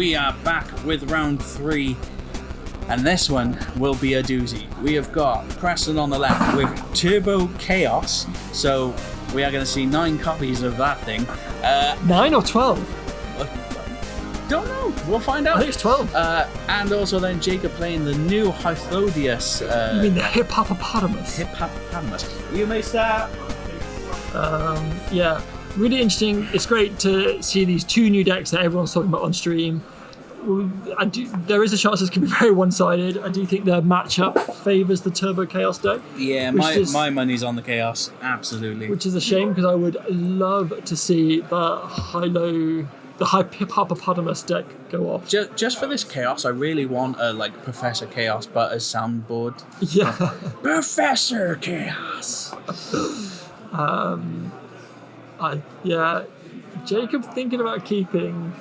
we are back with round 3, and this one will be a doozy. We have got Preston on the left with Turbo Chaos, so we are going to see 9 copies of that thing. 9 or 12? Don't know. We'll find out. I think it's 12. And also then Jacob playing the new HYTHLODAEUS. You mean the hippopotamus? Hippopotamus. You may start. Yeah, really interesting. It's great to see these 2 new decks that everyone's talking about on stream. There is a chance this can be very one-sided. I do think the matchup favours the Turbo Chaos deck. Yeah, my money's on the Chaos, absolutely. Which is a shame because I would love to see the hippopotamus deck go off. Just for this Chaos, I really want a Professor Chaos Butters soundboard. Yeah. Professor Chaos. Jacob thinking about keeping.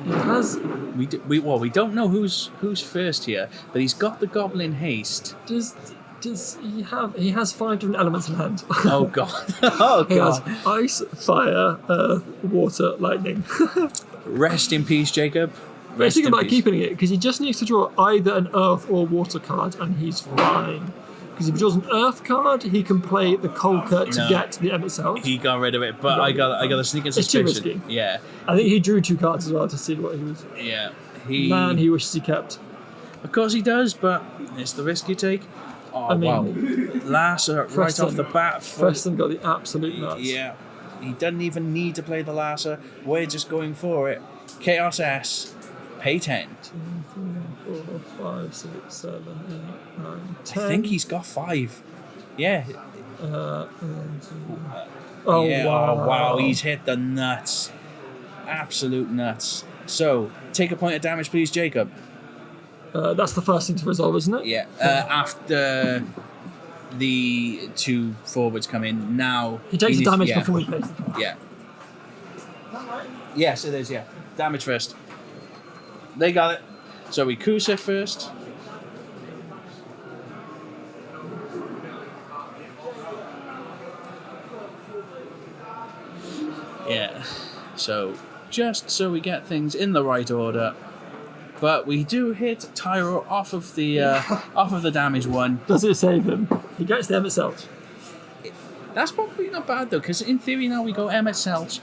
We don't know who's first here, but he's got the Goblin Haste. Does he have? He has 5 different elements in hand. Oh god! Oh god! He has ice, fire, earth, water, lightning. Rest in peace, Jacob. But he's thinking about keeping it because he just needs to draw either an earth or water card, and he's fine. Because if he draws an earth card, he can play the Kolka to get the Emmet Cell. He got rid of it, but I got a sneaking suspicion. It's too risky. Yeah. I think he drew 2 cards as well to see what he was. Yeah. He wishes he kept. Of course he does, but it's the risk you take. Oh, wow. Lasser right off the bat. Preston got the absolute nuts. Yeah. He doesn't even need to play the Lasser. We're just going for it. Chaos S. Pay 10. 2, 3, 4, 5, 6, 7, 8, 9, 10. I think he's got 5. Yeah. Wow. Wow. He's hit the nuts. Absolute nuts. So, take a point of damage, please, Jacob. That's the first thing to resolve, isn't it? Yeah. After the 2 forwards come in, now... He takes the damage before he plays the card. Yeah. Yes, it is, yeah. Damage first. They got it. So we Kusa first. Yeah. So just so we get things in the right order. But we do hit Tyro off of the damage one. Does it save him? He gets the Emmet Selch. That's probably not bad though, because in theory now we go Emmet Selch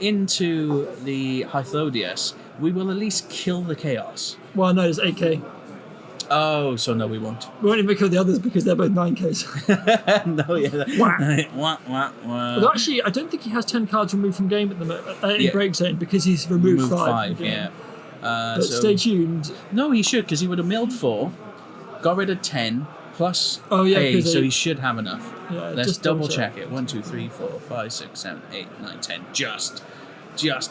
into the HYTHLODAEUS. We will at least kill the Chaos. Well, no, it's 8k. Oh, so no, we won't. We won't even kill the others because they're both 9ks. No, yeah. Although actually, I don't think he has 10 cards removed from game at the moment. In Break Zone because he's removed 5. Yeah. But stay tuned. No, he should because he would have milled 4, got rid of 10 plus. Oh yeah, 8, so he should have enough. Yeah, let's just double check it. 1, 2, 3, 4, 5, 6, 7, 8, 9, 10. Just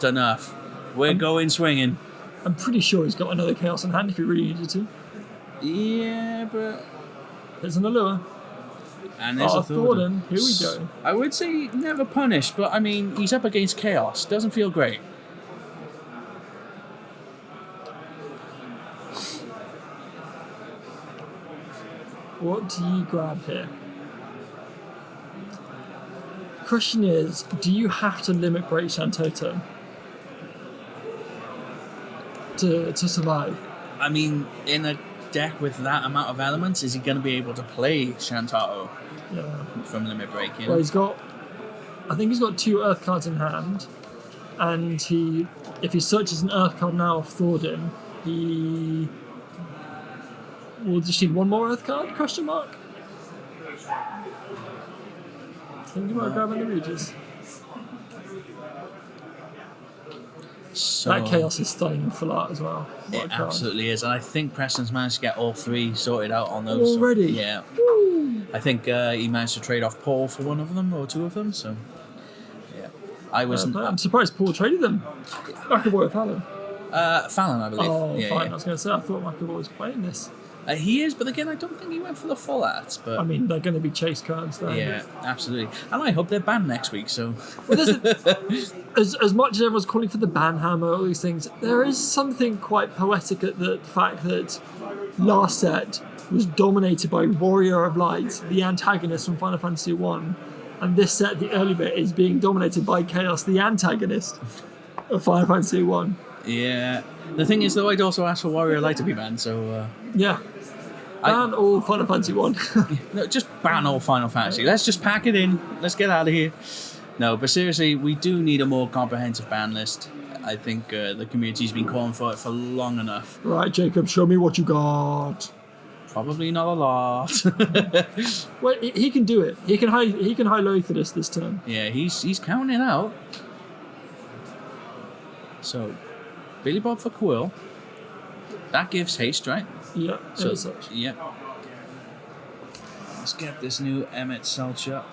enough. We're going swinging. I'm pretty sure he's got another Chaos in hand if he really needed to. Yeah, but... There's an Allure. And there's a Thornton. Here we go. I would say never punished, but I mean, he's up against Chaos. Doesn't feel great. What do you grab here? The question is, do you have to limit Break Shantoto to survive? I mean, in a deck with that amount of elements, is he going to be able to play Shantato from Limit Break? You know? Well, I think he's got 2 Earth cards in hand, and if he searches an Earth card now off Thornton, he will just need 1 more Earth card? Question mark. Think about grabbing the Regis. So that Chaos is stunning full art as well. It absolutely is, and I think Preston's managed to get all 3 sorted out on those. Already? Yeah. I think he managed to trade off Paul for 1 of them, or 2 of them, so... Yeah. I'm surprised Paul traded them. McAvoy or Fallon? Fallon, I believe. Oh, yeah, fine. Yeah. I was going to say, I thought McAvoy was playing this. He is, but again, I don't think he went for the full art. But I mean, they're going to be chase cards there. Yeah, absolutely. And I hope they're banned next week, so... Well, as much as everyone's calling for the banhammer, all these things, there is something quite poetic at the fact that last set was dominated by Warrior of Light, the antagonist from Final Fantasy 1, and this set, the early bit, is being dominated by Chaos, the antagonist. A Final Fantasy 1. Yeah. The thing is, though, I'd also ask for Warrior Light to be banned, so... Yeah. Ban all Final Fantasy 1. No, just ban all Final Fantasy. Let's just pack it in. Let's get out of here. No, but seriously, we do need a more comprehensive ban list. I think the community's been calling for it for long enough. Right, Jacob, show me what you got. Probably not a lot. Well, he can do it. He can high low for this turn. Yeah, he's counting it out. So, Billy Bob for Quill. That gives haste, right? Yeah. So, such. yeah. Let's get this new Emmett Selcher.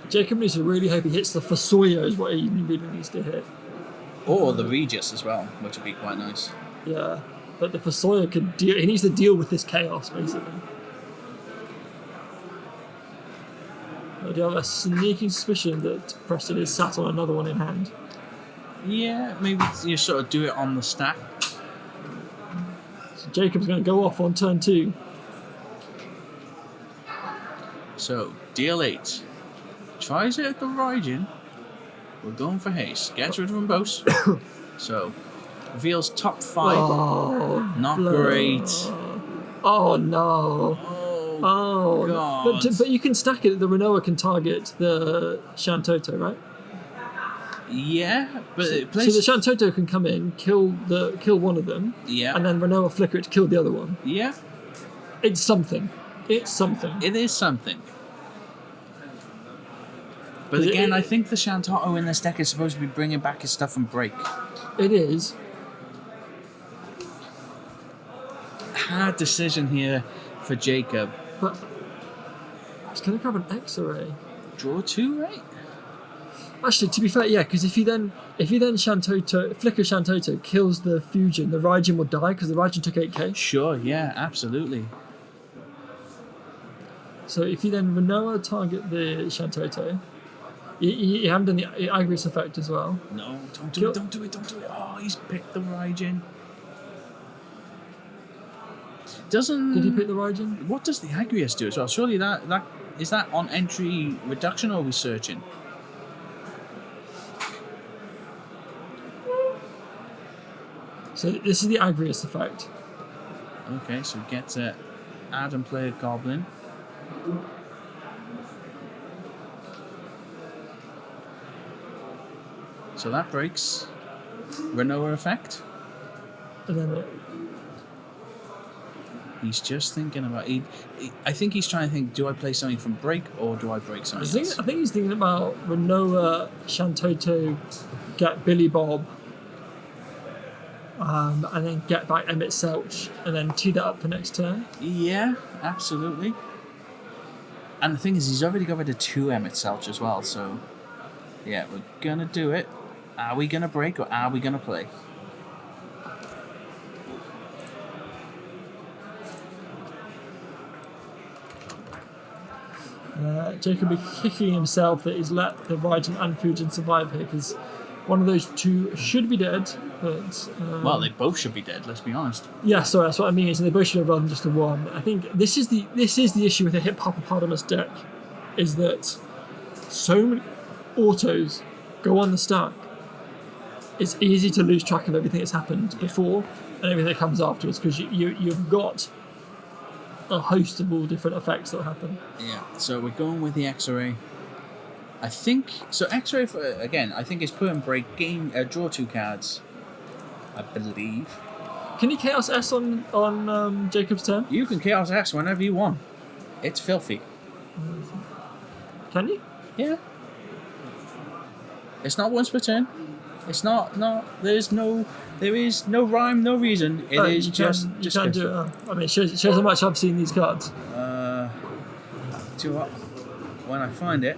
Jacob needs to really hope he hits the Fasoya is what he really needs to hit. Or the Regis as well, which would be quite nice. Yeah. But the Fasoya could deal. He needs to deal with this chaos, basically. I do have a sneaking suspicion that Preston is sat on another one in hand. Yeah, maybe you sort of do it on the stack. So Jacob's going to go off on turn 2. So, deal 8. Tries it at the Raijin. We're going for haste. Gets rid of them both. So, reveals top 5. Oh, Not blood. great. Oh no. Oh, God. But you can stack it. The Renoa can target the Shantoto, right? Yeah, but it So plays... the Shantoto can come in, kill one of them, Yeah. and then Renoa flicker it to kill the other one. Yeah, It's something. It's something. it is something. But Is it- again, I think the Shantoto in this deck is supposed to be bringing back his stuff from break. It is. Hard decision here for Jacob. But it's going to grab an X-ray. Draw 2, right? Actually, to be fair, yeah, because if you then Shantoto flicker Shantoto kills the Fusion, the Raijin will die because the Raijin took 8k. Sure, yeah, absolutely. So if you then Renoa target the Shantoto, you haven't done the Agrius effect as well. No, don't do it, don't do it, don't do it. Oh, he's picked the Raijin. Doesn't... Did he pick the Raijin? What does the Agrius do as well? Surely that is that on entry reduction, or are we searching? So this is the Agrius effect. Okay, so we get to add and play a Goblin. So that breaks. Renoa effect. And then He's just thinking about... I think he's trying to think, do I play something from break or do I break something else? I think he's thinking about Renoa, Shantoto, get Billy Bob, and then get back Emmett Selch, and then tee that up for next turn. Yeah, absolutely. And the thing is, he's already got rid of 2 Emmett Selch as well, so... Yeah, we're gonna do it. Are we gonna break or are we gonna play? Jacob will be kicking himself that he's let the Raijin and Fujin survive here, because one of those two should be dead, but... Well, they both should be dead, let's be honest. Yeah, sorry, that's what I mean, is they both should have run just the one. I think this is the issue with the Hippopotamus deck, is that so many autos go on the stack. It's easy to lose track of everything that's happened before and everything that comes afterwards, because you've got a host of all different effects that happen. Yeah, so we're going with the X-Ray. I think... So X-Ray, again, I think is put and break game... draw 2 cards, I believe. Can you Chaos S on Jacob's turn? You can Chaos X whenever you want. It's filthy. Can you? Yeah. It's not once per turn. It's not... There is no rhyme, no reason. It is just You can do it. I mean, it shows how much I've seen these cards. Do you know what? When I find it,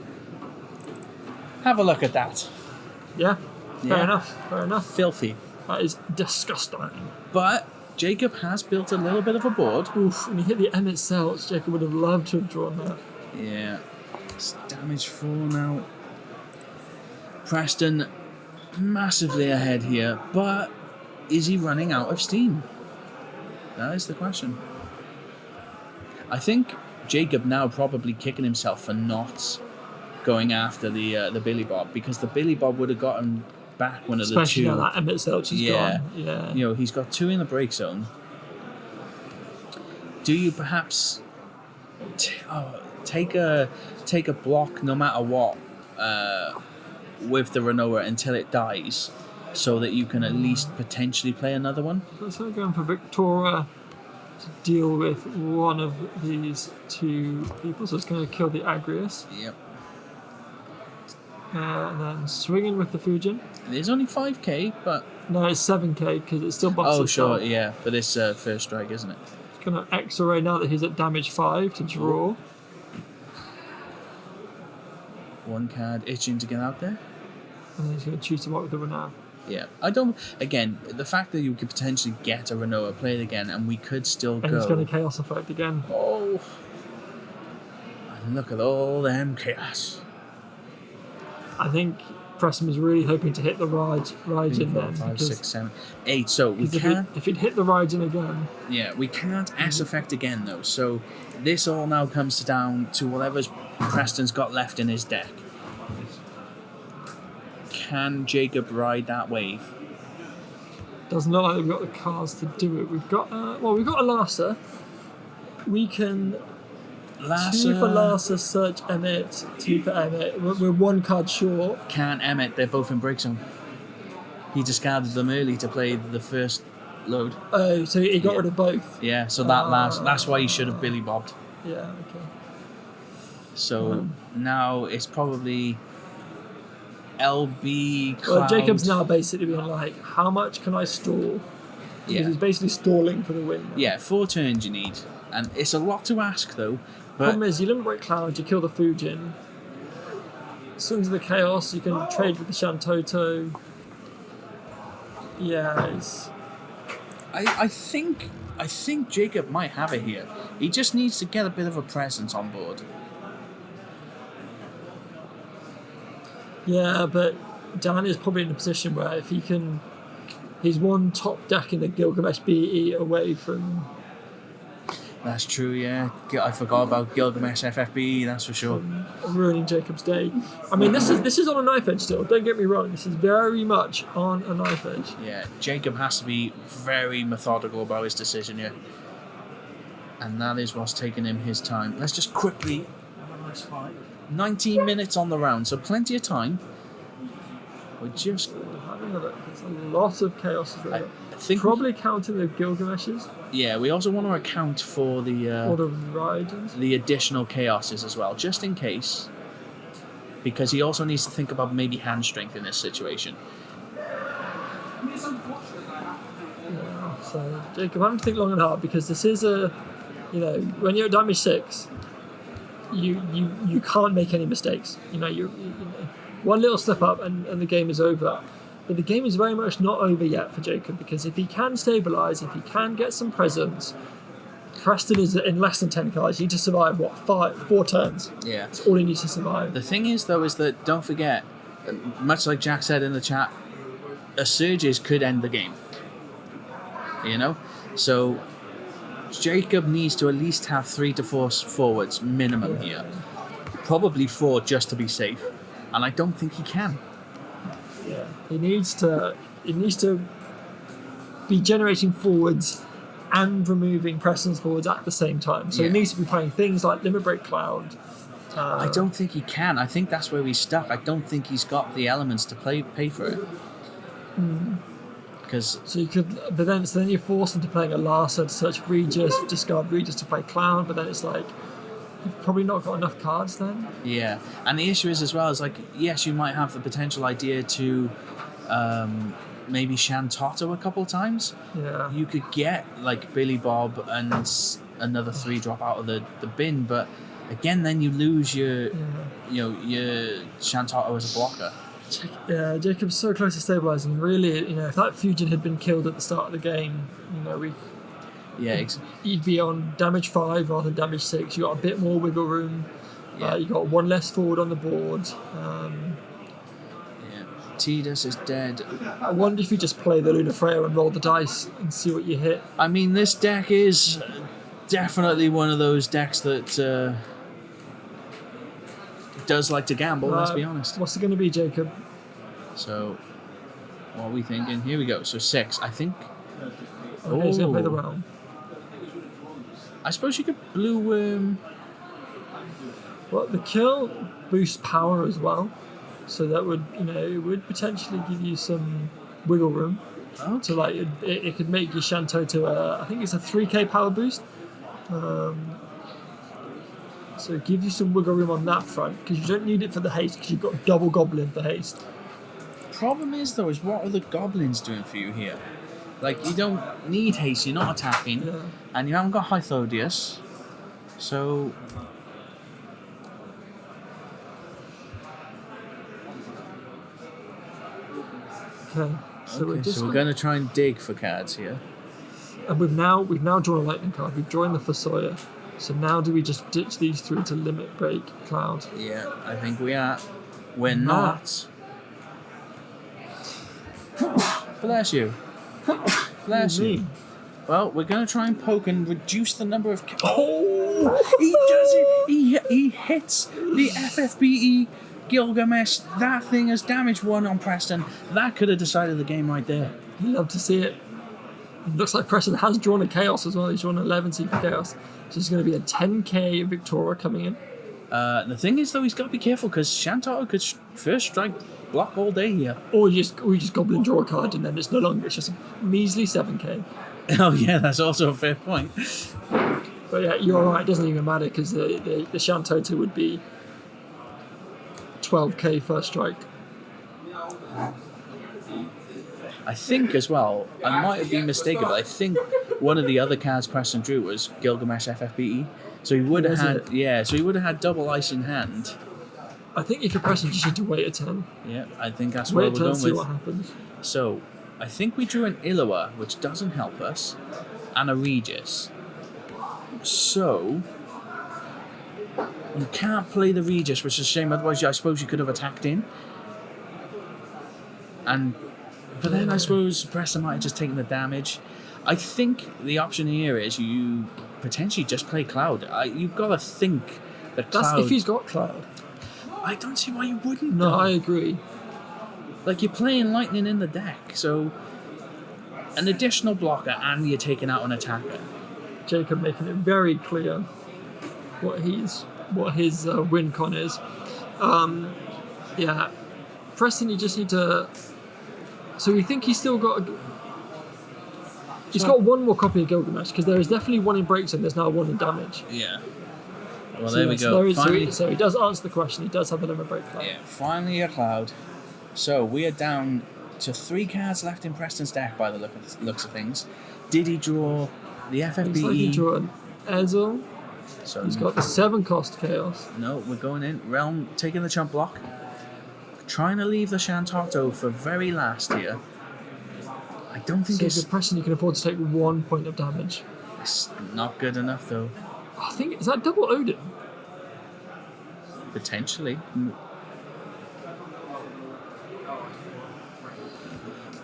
have a look at that. Yeah. Fair Yeah. enough. Filthy. That is disgusting. But Jacob has built a little bit of a board. Oof, when he hit the Emmett Selch, Jacob would have loved to have drawn that. Yeah. It's damage 4 now. Preston massively ahead here, but is he running out of steam? That is the question. I think Jacob now probably kicking himself for not going after the Billy Bob, because the Billy Bob would have gotten back one of Especially the two. now that Emmett Selch is gone. Yeah. You know, he's got 2 in the break zone. Do you perhaps take a block no matter what with the Renoa until it dies, so that you can at least potentially play another one? So going for Victoria to deal with one of these 2 people, so it's going to kill the Agrius. Yep. And then swinging with the Fujin. There's only 5k, but... No, it's 7k because it's still buffs sure, itself. yeah. But it's first strike, isn't it? It's going to X-ray now that he's at damage 5 to draw. Ooh. 1 card itching to get out there. And then he's going to choose him up with the Renav. Yeah. I don't... Again, the fact that you could potentially get a Renoa, play it again, and we could still And go... he's going to Chaos Effect again. Oh. And look at all them chaos. I think Preston was really hoping to hit the Raijin then. 5, 6, 7, 8. So we if can't... If he'd hit the Raijin again... Yeah, we can't S-effect again, though. So this all now comes down to whatever's Preston's got left in his deck. Can Jacob ride that wave? Doesn't look like we've got the cards to do it. We've got we've got a Larsa. We can 2 for Larsa, search Emmett, 2 for Emmett. We're 1 card short. Can't Emmett, they're both in break zone. He discarded them early to play the first load. Oh, so he got rid of both. Yeah, so that's why he should have Billy Bobbed. Yeah, okay. So now it's probably LB Cloud. Well, Jacob's now basically being like, how much can I stall? Because he's basically stalling for the win now. Yeah, 4 turns you need. And it's a lot to ask, though. But problem is, you limit break Cloud, you kill the Fujin. Swings of the Chaos, you can trade with the Shantoto. Yeah, it's... I think Jacob might have it here. He just needs to get a bit of a presence on board. Yeah, but Dan is probably in a position where if he can... He's 1 top deck in the Gilgamesh BE away from... That's true, yeah. I forgot about Gilgamesh FFB, that's for sure. Ruining Jacob's day. I mean, this is on a knife edge still. Don't get me wrong. This is very much on a knife edge. Yeah, Jacob has to be very methodical about his decision here. And that is what's taking him his time. Let's just quickly... 19 minutes on the round, so plenty of time. We're just... Having a look. There's a lot of chaos there. I think probably counting the Gilgameshes. Yeah, we also want to account for the... or the Riders. The additional chaoses as well, just in case. Because he also needs to think about maybe hand strength in this situation. Yeah, so Jacob, I have to think long and hard because this is a... You know, when you're at damage 6... You can't make any mistakes. You know, you know, one little slip up and the game is over. But the game is very much not over yet for Jacob because if he can stabilise, if he can get some presence, Preston is in less than 10 cards. You need to survive, 4 turns? Yeah. That's all he needs to survive. The thing is, though, is that don't forget, much like Jack said in the chat, a Surges could end the game. You know? So... Jacob needs to at least have 3 to 4 forwards minimum here. Probably 4 just to be safe. And I don't think he can. Yeah. He needs to be generating forwards and removing Preston's forwards at the same time. So he needs to be playing things like Limit Break Cloud. I don't think he can. I think that's where he's stuck. I don't think he's got the elements to pay for it. So you could, but then you're forced into playing a Larsa to search Regis, discard Regis to play Clown, but then it's like you've probably not got enough cards then. Yeah, and the issue is as well is like yes, you might have the potential idea to maybe Shantoto a couple times. Yeah, you could get like Billy Bob and another 3 drop out of the bin, but again, then you lose your your Shantoto as a blocker. Yeah, Jacob's so close to stabilising. Really, you know, if that Fujin had been killed at the start of the game, you know, you'd be on damage 5 rather than damage 6. You got a bit more wiggle room. Yeah. You got 1 less forward on the board. Tidus is dead. I wonder if you just play the Luna Freya and roll the dice and see what you hit. I mean, this deck is definitely one of those decks that does like to gamble, let's be honest. What's it going to be, Jacob? So, what are we thinking? Here we go. So 6, I think. Okay, he's going to play the realm. I suppose you could blue worm. Well, the kill boosts power as well, so that would, it would potentially give you some wiggle room. Okay. So like it could make your Shantoto I think it's a 3k power boost. So give you some wiggle room on that front, because you don't need it for the haste, because you've got double goblin for haste. Problem is though, is what are the goblins doing for you here? Like, you don't need haste, you're not attacking, and you haven't got HYTHLODAEUS, so... Okay, so we're going to try and dig for cards here. And we've now drawn a lightning card. We've drawn the Fasoya. So now do we just ditch these three to limit break Cloud? Yeah, I think we are. We're not. Bless you. Bless you. Well, we're going to try and poke and reduce the number of... Oh! He does it! He hits the FFBE Gilgamesh. That thing has damage 1 on Preston. That could have decided the game right there. You'd love to see it. Looks like Preston has drawn a Chaos as well. He's drawn 11 CP Chaos. So it's going to be a 10k Victoria coming in. The thing is, though, he's got to be careful, because Shantato could first strike block all day here. Or you just Goblin draw a card and then it's no longer. It's just a measly 7k. Oh, yeah, that's also a fair point. But yeah, you're right. It doesn't even matter, because the Shantoto would be 12k first strike. I think as well, I might have been mistaken, but I think one of the other cards Preston drew was Gilgamesh FFBE. So he would have had, so he would have had double ice in hand. I think if you're Preston, you just need to wait a turn. Yeah, I think that's what we're going with. See what happens. So, I think we drew an Illawa, which doesn't help us, and a Regis. So, you can't play the Regis, which is a shame, otherwise I suppose you could have attacked in. But then I suppose Preston might have just taken the damage. I think the option here is you potentially just play Cloud. You've got to think that Cloud... That's if he's got Cloud. I don't see why you wouldn't. No, though. I agree. Like, you're playing Lightning in the deck, so an additional blocker and you're taking out an attacker. Jacob making it very clear what his win con is. Yeah, Preston, you just need to... So we think he's still got... He's got one more copy of Gilgamesh, because there is definitely one in breaks and there's now one in damage. Yeah. Well, there we go. So he does answer the question. He does have a limit break cloud. Yeah, finally a Cloud. So we are down to 3 cards left in Preston's deck by the looks of things. Did he draw the FFBE? Looks like he drew an Ezel. So he's got the 7 cost Chaos. No, we're going in. Realm taking the chump block. Trying to leave the Shantato for very last here. I don't think it's... So Preston, you can afford to take 1 point of damage. It's not good enough, though. I think... Is that double Odin? Potentially.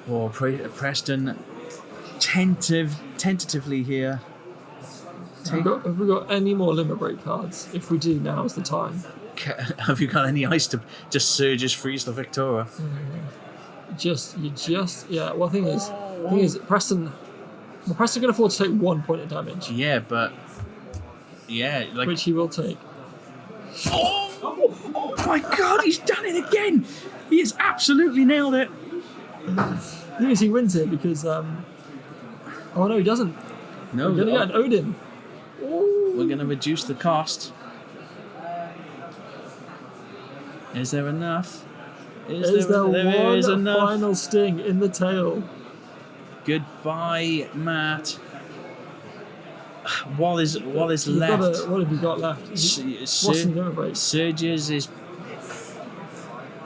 Oh, Preston tentatively here. Have we got any more limit break cards? If we do, now's the time. Have you got any ice to just Surges freeze the Victoria? Yeah. Well, the thing is, Preston can afford to take 1 point of damage. Yeah, but like, which he will take. Oh my God! He's done it again. He has absolutely nailed it. The thing is, he wins it because. Oh no, he doesn't. No, we're gonna get an Odin. We're gonna reduce the cost. Is there enough? Is there one final sting in the tail? Goodbye, Matt. What is left? What have you got left? Surges is...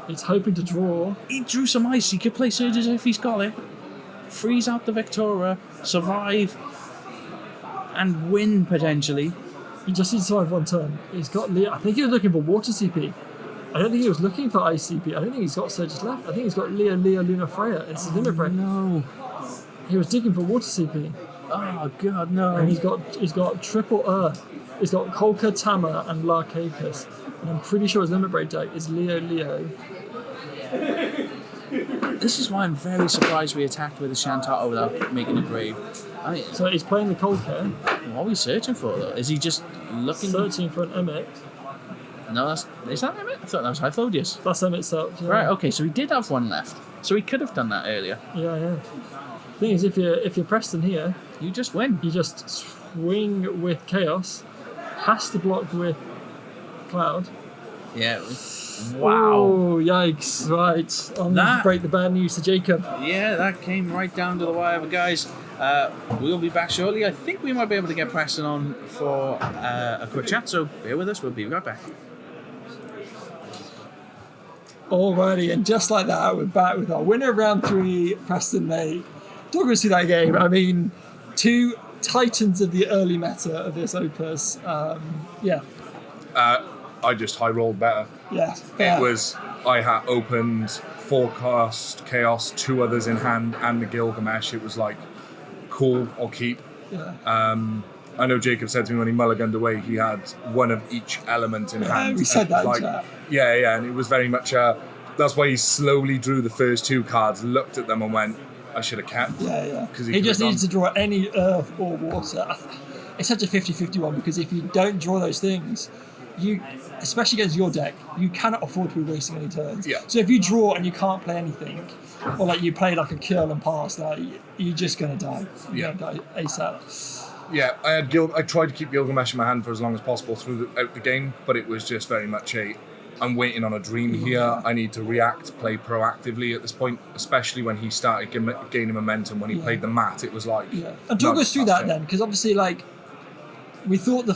He's hoping to draw. He drew some ice. He could play Surges if he's got it. Freeze out the Victoria, survive, and win potentially. He just needs to survive 1 turn. He's got Leah. I think he was looking for water CP. I don't think he was looking for ice CP. I don't think he's got Surges left. I think he's got Leah, Luna, Freya. It's a limit break. No. He was digging for water CP. Oh God, no. And he's got triple Earth. It's got Kolka, Tama, and Larcacus. And I'm pretty sure his limit break deck is Leo. This is why I'm very surprised we attacked with a Shantato without making a grave. So he's playing the Kolka. What are we searching for, though? Is he just looking... Searching for an Emmet. No, is that Emmet? I thought that was HYTHLODAEUS. That's Emmet Self. Yeah. Right, okay, so he did have one left. So he could have done that earlier. Yeah. Thing is, if you're Preston here, You just win. you just swing with Chaos, has to block with Cloud. Yeah. Wow. Oh, yikes. Right. I'm going to break the bad news to Jacob. Yeah, that came right down to the wire. But guys, we'll be back shortly. I think we might be able to get Preston on for a quick chat, so bear with us. We'll be right back. Alrighty, and just like that, we're back with our winner of round 3, Preston May. Talk us through that game. I mean, 2 titans of the early meta of this Opus. I just high rolled better. Yeah. I had opened Forecast, Chaos, 2 others in hand, and the Gilgamesh. It was like, cool, I'll keep. Yeah. I know Jacob said to me when he mulliganed away, he had one of each element in hand. We said that like, in chat. Yeah, and it was very much, that's why he slowly drew the first 2 cards, looked at them and went, I should have kept. Yeah. He He just needs to draw any earth or water. It's such a 50-50 one, because if you don't draw those things, you, especially against your deck, you cannot afford to be wasting any turns. Yeah. So if you draw and you can't play anything, or like you play like a curl and pass, like you're just gonna die. You're gonna die ASAP. Yeah, I tried to keep Gilgamesh in my hand for as long as possible throughout the game, but it was just very much I'm waiting on a dream here. I need to play proactively at this point, especially when he started gaining momentum. When he played the mat, it was like... Yeah. And talk us through that then, because obviously, like, we thought the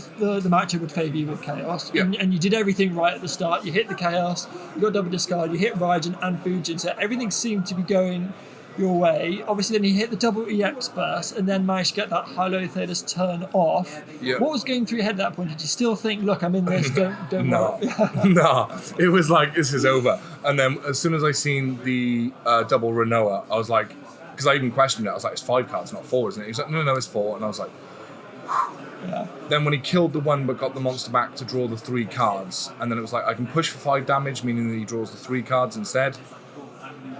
matchup would favour you with Chaos, and you did everything right at the start. You hit the Chaos, you got double discard, you hit Raijin and Fujin, so everything seemed to be going your way. Obviously, then you hit the double EX burst, and then managed to get that HYTHLODAEUS turn off. Yeah. What was going through your head at that point? Did you still think, look, I'm in this, don't No, worry? no. It was like, this is over. And then as soon as I seen the double Renoa, I was like, because I even questioned it, I was like, it's 5 cards, not 4, isn't it? He was like, no, it's 4. And I was like, Yeah. Then when he killed the one but got the monster back to draw the 3 cards, and then it was like, I can push for 5 damage, meaning that he draws the 3 cards instead,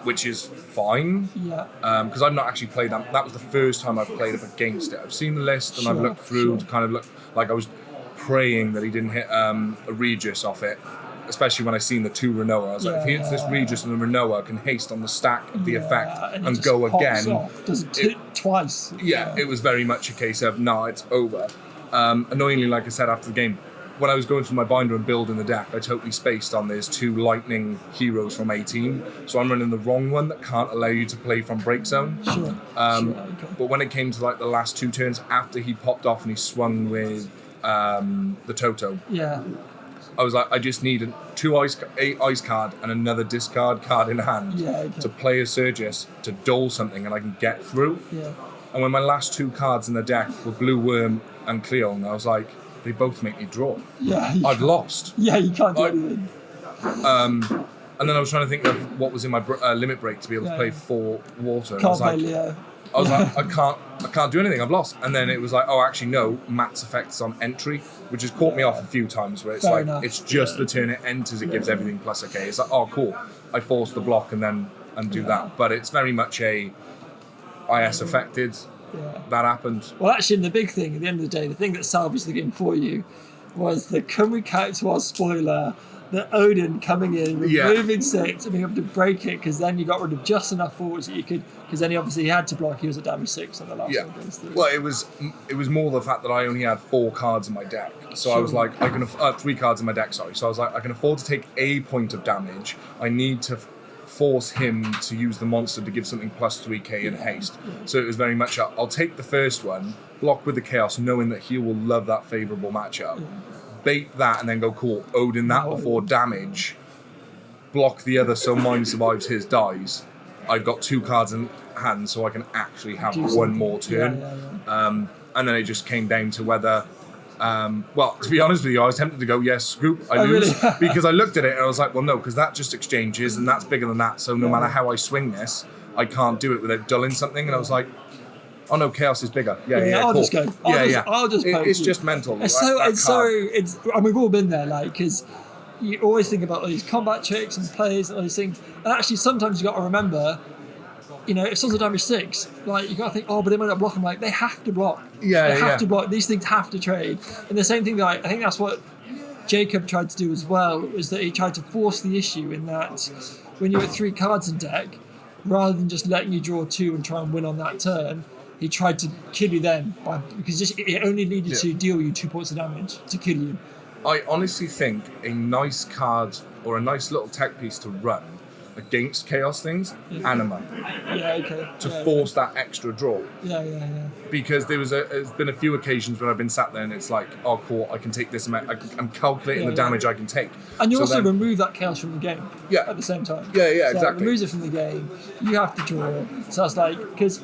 which is fine. Yeah. Because I've not actually played that. That was the first time I've played up against it. I've seen the list and I've looked through to kind of look like I was praying that he didn't hit a Regis off it, especially when I seen the 2 Renoa. I was like, if he hits this Regis and the Renoa can haste on the stack of the effect and go again. Does it twice. Yeah, it was very much a case of, nah, it's over. Annoyingly, like I said after the game, when I was going through my binder and building the deck, I totally spaced on there's 2 lightning heroes from 18, so I'm running the wrong one that can't allow you to play from break zone. Sure. But when it came to like the last 2 turns after he popped off and he swung with the Toto, Yeah. I was like, I just need 2 ice card and another discard card in hand to play a Sergius to dole something and I can get through. Yeah. And when my last 2 cards in the deck were Blue Worm and Cleon, I was like, they both make me draw. Yeah. I've lost. Yeah, you can't do anything. And then I was trying to think of what was in my limit break to be able to play 4 water. And Can't play Leo. I was like, I can't do anything. I've lost. And then it was like, oh, actually, no. Matt's effects on entry, which has caught me off a few times. Where it's Fair like, enough. it's just the turn it enters, it gives everything plus okay. It's like, oh, cool. I force the block and then do that. But it's very much a IS affected. Yeah. That happened. Well, actually, the big thing at the end of the day, the thing that salvaged the game for you was the Cymru Cactuars spoiler, the Odin coming in, removing 6 and being able to break it, because then you got rid of just enough forwards that you could, because then he obviously had to block, he was at damage 6 on the last one against the... Well, it was more the fact that I only had 4 cards in my deck. So I was like, I can 3 cards in my deck, sorry. So I was like, I can afford to take a point of damage. I need to force him to use the monster to give something plus 3k in haste. So it was very much, I'll take the first one, block with the Chaos, knowing that he will love that favourable matchup. Bait that and then go, cool, Odin that before damage, block the other so mine survives, his dies. I've got 2 cards in hand so I can actually have one more turn. And then it just came down to whether... well, to be honest with you, I was tempted to go, yes, scoop, I lose. Really? Because I looked at it and I was like, well, no, because that just exchanges and that's bigger than that. So no matter how I swing this, I can't do it without dulling something. And I was like, Oh no, Chaos is bigger. Yeah, I'll cool. just go. I'll just poke It's you. just mental. It's that so, card. and we've all been there, like, because you always think about all these combat tricks and plays and all these things, and actually sometimes you got to remember, you know, if someone's damage 6, like, you got to think, oh, but they might not block. I'm like, they have to block. Yeah, they have to block. These things have to trade. And the same thing, like, I think that's what Jacob tried to do as well, is that he tried to force the issue in that when you're at 3 cards in deck, rather than just letting you draw 2 and try and win on that turn, he tried to kill you then, because it only needed to deal you 2 points of damage to kill you. I honestly think a nice card or a nice little tech piece to run against Chaos things, Anima, to force that extra draw. Because there's been a few occasions when I've been sat there and it's like, oh cool, I can take this amount, I'm calculating the damage I can take. And you also remove that Chaos from the game at the same time. So exactly. It removes it from the game, you have to draw. So it's like, because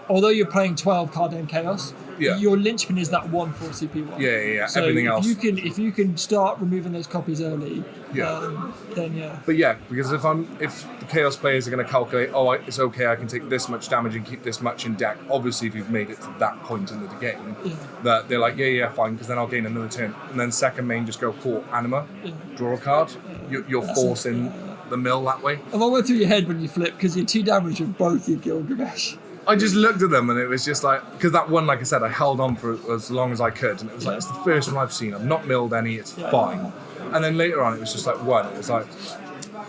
although you're playing 12 card game Chaos, your linchpin is that 1 4 CP one. So everything else. If you can start removing those copies early, then But because if the Chaos players are going to calculate, it's okay, I can take this much damage and keep this much in deck. Obviously, if you've made it to that point in the game, that they're like, fine, because then I'll gain another turn. And then second main, just go, cool, Anima, draw a card. You're forcing the mill that way. And what went through your head when you flip, because you're 2 damage with both your Gilgamesh? I just looked at them and it was just like, because that one, like I said, I held on for as long as I could, and it was like, it's the first one I've seen. I've not milled any, it's fine. And then later on, it was just like 1. It was like,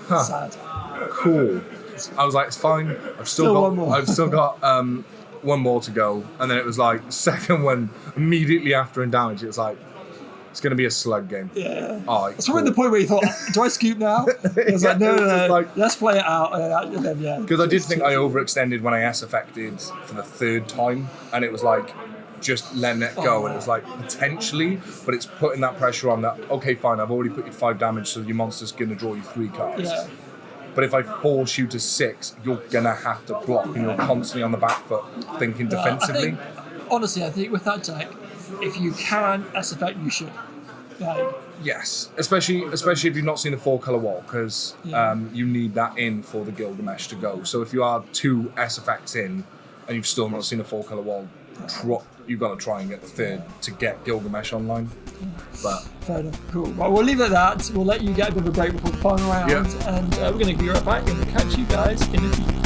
sad. Cool. I was like, it's fine. I've still got one more. I've still got 1 more to go. And then it was like second one immediately after in damage. It was like, it's going to be a slug game. It's probably the point where you thought, do I scoop now? I was like, no, let's play it out. And then, because I did think I overextended when I S-effected for the 3rd time. And it was like, just letting it go. And it was like, potentially, but it's putting that pressure on that, okay, fine, I've already put you 5 damage, so your monster's going to draw you 3 cards. But if I force you to 6, you're going to have to block, and you're constantly on the back foot thinking defensively. Honestly, I think with that deck, if you can S-effect, you should. Yes, especially if you've not seen the 4-color wall, because you need that in for the Gilgamesh to go. So if you are 2 S-effects in, and you've still not seen a 4-color wall, you've got to try and get the 3rd to get Gilgamesh online. But fair enough, cool. Well, we'll leave it at that. We'll let you get a bit of a break before the final round, and we're going to be right back and catch you guys in a few.